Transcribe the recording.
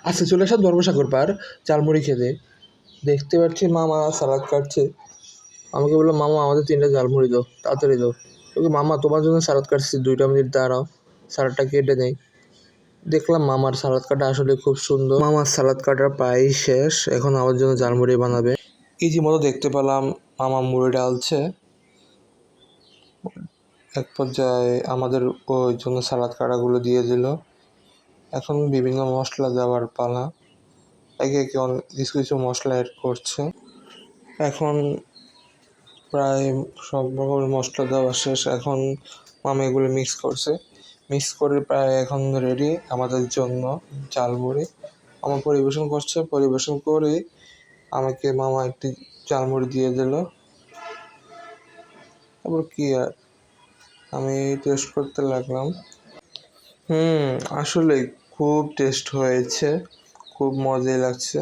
আচ্ছা, চলে আসা ধর্মসাগর পার ঝালমুড়ি খেতে। দেখতে পাচ্ছি মামা সালাদ কাটছে। আমাকে বললো, মামা আমাদের 3টা ঝালমুড়ি দাও, তাড়াতাড়ি দাও। ওকে, মামা তোমার জন্য সালাদ কাটছি, 2 মিনিট দাঁড়াও, সালাদটা কেটে নেই। দেখলাম মামার সালাদ কাটা আসলে খুব সুন্দর। মামার সালাদ কাটার প্রায় শেষ, এখন আমার জন্য ঝালমুড়ি বানাবে। ইতিমধ্যে দেখতে পেলাম মামা মুড়ি ডালছে। এক পর্যায়ে আমাদের ওই জন্য সালাদ কাটাগুলো দিয়ে দিল। এখন বিভিন্ন মশলা দেওয়ার পালা। একে একে কিছু কিছু মশলা অ্যাড করছে। এখন প্রায় সব রকমের মশলা দেওয়া শেষ। এখন মামা এগুলো মিক্স করছে। মিক্স করে প্রায় এখন রেডি আমাদের জন্য ঝালমুড়ি। মামা পরিবেশন করছে। পরিবেশন করে আমাকে মামা একটি ঝালমুড়ি দিয়ে দিল। তারপর কি আর, আমি টেস্ট করতে লাগলাম। আসলে খুব টেস্ট হয়েছে, খুব মজাই লাগছে।